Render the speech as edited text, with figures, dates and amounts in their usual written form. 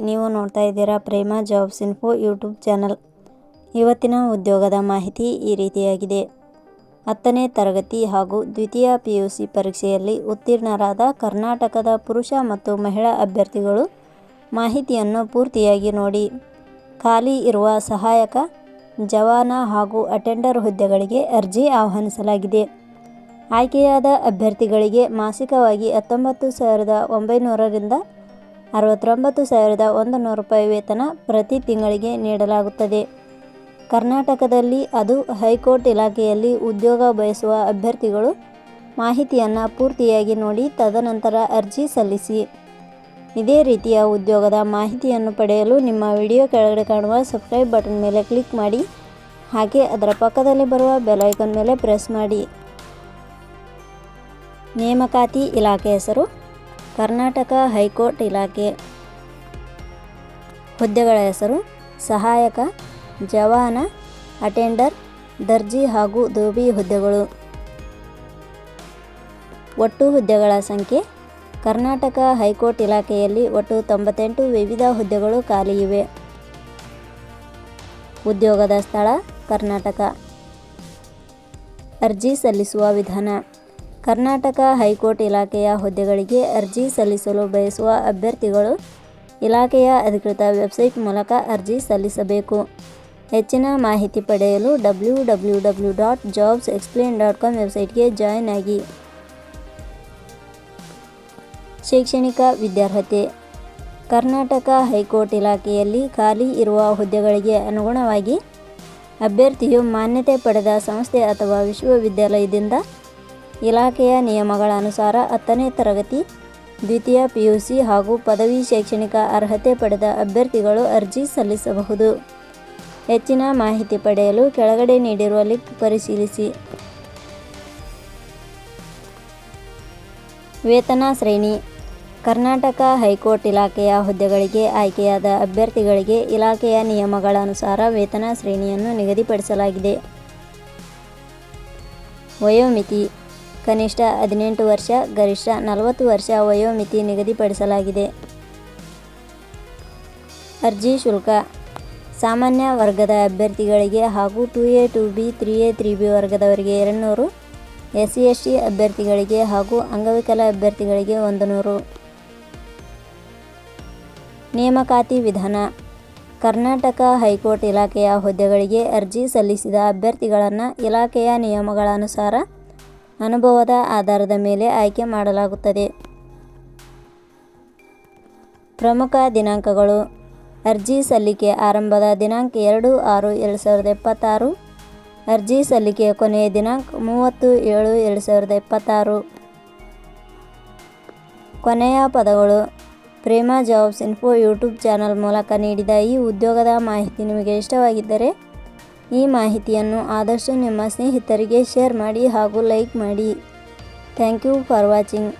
ನೀವು ನೋಡ್ತಾ ಇದ್ದೀರಾ ಪ್ರೇಮ ಜಾಬ್ಸ್ ಇನ್ಫೋ ಯೂಟ್ಯೂಬ್ ಚಾನಲ್. ಇವತ್ತಿನ ಉದ್ಯೋಗದ ಮಾಹಿತಿ ಈ ರೀತಿಯಾಗಿದೆ. 10ನೇ ತರಗತಿ ಹಾಗೂ ದ್ವಿತೀಯ PUC ಪರೀಕ್ಷೆಯಲ್ಲಿ ಉತ್ತೀರ್ಣರಾದ ಕರ್ನಾಟಕದ ಪುರುಷ ಮತ್ತು ಮಹಿಳಾ ಅಭ್ಯರ್ಥಿಗಳು ಮಾಹಿತಿಯನ್ನು ಪೂರ್ತಿಯಾಗಿ ನೋಡಿ. ಖಾಲಿ ಇರುವ ಸಹಾಯಕ, ಜವಾನ ಹಾಗೂ ಅಟೆಂಡರ್ ಹುದ್ದೆಗಳಿಗೆ ಅರ್ಜಿ ಆಹ್ವಾನಿಸಲಾಗಿದೆ. ಆಯ್ಕೆಯಾದ ಅಭ್ಯರ್ಥಿಗಳಿಗೆ ಮಾಸಿಕವಾಗಿ 19,900 ರಿಂದ 69,100 ರೂಪಾಯಿ ವೇತನ ಪ್ರತಿ ತಿಂಗಳಿಗೆ ನೀಡಲಾಗುತ್ತದೆ. ಕರ್ನಾಟಕದಲ್ಲಿ ಅದು ಹೈಕೋರ್ಟ್ ಇಲಾಖೆಯಲ್ಲಿ ಉದ್ಯೋಗ ಬಯಸುವ ಅಭ್ಯರ್ಥಿಗಳು ಮಾಹಿತಿಯನ್ನು ಪೂರ್ತಿಯಾಗಿ ನೋಡಿ ತದನಂತರ ಅರ್ಜಿ ಸಲ್ಲಿಸಿ. ಇದೇ ರೀತಿಯ ಉದ್ಯೋಗದ ಮಾಹಿತಿಯನ್ನು ಪಡೆಯಲು ನಿಮ್ಮ ವಿಡಿಯೋ ಕೆಳಗಡೆ ಕಾಣುವ ಸಬ್ಸ್ಕ್ರೈಬ್ ಬಟನ್ ಮೇಲೆ ಕ್ಲಿಕ್ ಮಾಡಿ, ಹಾಗೆ ಅದರ ಪಕ್ಕದಲ್ಲಿ ಬರುವ ಬೆಲ್ ಐಕಾನ್ ಮೇಲೆ ಪ್ರೆಸ್ ಮಾಡಿ. ನೇಮಕಾತಿ ಇಲಾಖೆ ಹೆಸರು ಕರ್ನಾಟಕ ಹೈಕೋರ್ಟ್ ಇಲಾಖೆ. ಹುದ್ದೆಗಳ ಹೆಸರು ಸಹಾಯಕ, ಜವಾನ, ಅಟೆಂಡರ್, ದರ್ಜಿ ಹಾಗೂ ಧೋಬಿ ಹುದ್ದೆಗಳು. ಒಟ್ಟು ಹುದ್ದೆಗಳ ಸಂಖ್ಯೆ ಕರ್ನಾಟಕ ಹೈಕೋರ್ಟ್ ಇಲಾಖೆಯಲ್ಲಿ ಒಟ್ಟು 98 ವಿವಿಧ ಹುದ್ದೆಗಳು ಖಾಲಿ ಇವೆ. ಉದ್ಯೋಗದ ಸ್ಥಳ ಕರ್ನಾಟಕ. ಅರ್ಜಿ ಸಲ್ಲಿಸುವ ವಿಧಾನ. ಕರ್ನಾಟಕ ಹೈಕೋರ್ಟ್ ಇಲಾಖೆಯ ಹುದ್ದೆಗಳಿಗೆ ಅರ್ಜಿ ಸಲ್ಲಿಸಲು ಬಯಸುವ ಅಭ್ಯರ್ಥಿಗಳು ಇಲಾಖೆಯ ಅಧಿಕೃತ ವೆಬ್ಸೈಟ್ ಮೂಲಕ ಅರ್ಜಿ ಸಲ್ಲಿಸಬೇಕು. ಹೆಚ್ಚಿನ ಮಾಹಿತಿ ಪಡೆಯಲು www.jobsexplain.com ವೆಬ್ಸೈಟ್ಗೆ ಜಾಯಿನ್ ಆಗಿ. ಶೈಕ್ಷಣಿಕ ವಿದ್ಯಾರ್ಹತೆ. ಕರ್ನಾಟಕ ಹೈಕೋರ್ಟ್ ಇಲಾಖೆಯಲ್ಲಿ ಖಾಲಿ ಇರುವ ಹುದ್ದೆಗಳಿಗೆ ಅನುಗುಣವಾಗಿ ಅಭ್ಯರ್ಥಿಯು ಮಾನ್ಯತೆ ಪಡೆದ ಸಂಸ್ಥೆ ಅಥವಾ ವಿಶ್ವವಿದ್ಯಾಲಯದಿಂದ ಇಲಾಖೆಯ ನಿಯಮಗಳ ಅನುಸಾರ 10ನೇ ತರಗತಿ, ದ್ವಿತೀಯ PUC ಹಾಗೂ ಪದವಿ ಶೈಕ್ಷಣಿಕ ಅರ್ಹತೆ ಪಡೆದ ಅಭ್ಯರ್ಥಿಗಳು ಅರ್ಜಿ ಸಲ್ಲಿಸಬಹುದು. ಹೆಚ್ಚಿನ ಮಾಹಿತಿ ಪಡೆಯಲು ಕೆಳಗಡೆ ನೀಡಿರುವ ಲಿಂಕ್ ಪರಿಶೀಲಿಸಿ. ವೇತನ ಶ್ರೇಣಿ. ಕರ್ನಾಟಕ ಹೈಕೋರ್ಟ್ ಇಲಾಖೆಯ ಹುದ್ದೆಗಳಿಗೆ ಆಯ್ಕೆಯಾದ ಅಭ್ಯರ್ಥಿಗಳಿಗೆ ಇಲಾಖೆಯ ನಿಯಮಗಳ ಅನುಸಾರ ವೇತನ ಶ್ರೇಣಿಯನ್ನು ನಿಗದಿಪಡಿಸಲಾಗಿದೆ. ವಯೋಮಿತಿ. ಕನಿಷ್ಠ 18 ವರ್ಷ, ಗರಿಷ್ಠ 40 ವರ್ಷ ವಯೋಮಿತಿ ನಿಗದಿಪಡಿಸಲಾಗಿದೆ. ಅರ್ಜಿ ಶುಲ್ಕ. ಸಾಮಾನ್ಯ ವರ್ಗದ ಅಭ್ಯರ್ಥಿಗಳಿಗೆ ಹಾಗೂ 2A, 2B, 3A, 3B ವರ್ಗದವರಿಗೆ 200, SC/ST ಅಭ್ಯರ್ಥಿಗಳಿಗೆ ಹಾಗೂ ಅಂಗವಿಕಲ ಅಭ್ಯರ್ಥಿಗಳಿಗೆ 100. ನೇಮಕಾತಿ ವಿಧಾನ. ಕರ್ನಾಟಕ ಹೈಕೋರ್ಟ್ ಇಲಾಖೆಯ ಹುದ್ದೆಗಳಿಗೆ ಅರ್ಜಿ ಸಲ್ಲಿಸಿದ ಅಭ್ಯರ್ಥಿಗಳನ್ನು ಇಲಾಖೆಯ ನಿಯಮಗಳ ಅನುಸಾರ ಅನುಭವದ ಆಧಾರದ ಮೇಲೆ ಆಯ್ಕೆ ಮಾಡಲಾಗುತ್ತದೆ. ಪ್ರಮುಖ ದಿನಾಂಕಗಳು. ಅರ್ಜಿ ಸಲ್ಲಿಕೆ ಆರಂಭದ ದಿನಾಂಕ 2/6/2026. ಅರ್ಜಿ ಸಲ್ಲಿಕೆಯ ಕೊನೆಯ ದಿನಾಂಕ 30/7/2026. ಕೊನೆಯ ಪದಗಳು. ಪ್ರೇಮ ಜಾಬ್ಸ್ ಇನ್ಫೋ ಯೂಟ್ಯೂಬ್ ಚಾನಲ್ ಮೂಲಕ ನೀಡಿದ ಈ ಉದ್ಯೋಗದ ಮಾಹಿತಿ ನಿಮಗೆ ಇಷ್ಟವಾಗಿದ್ದರೆ ಈ ಮಾಹಿತಿಯನ್ನು ಆದಷ್ಟು ನಿಮ್ಮ ಸ್ನೇಹಿತರಿಗೆ ಶೇರ್ ಮಾಡಿ ಹಾಗೂ ಲೈಕ್ ಮಾಡಿ. Thank you for watching.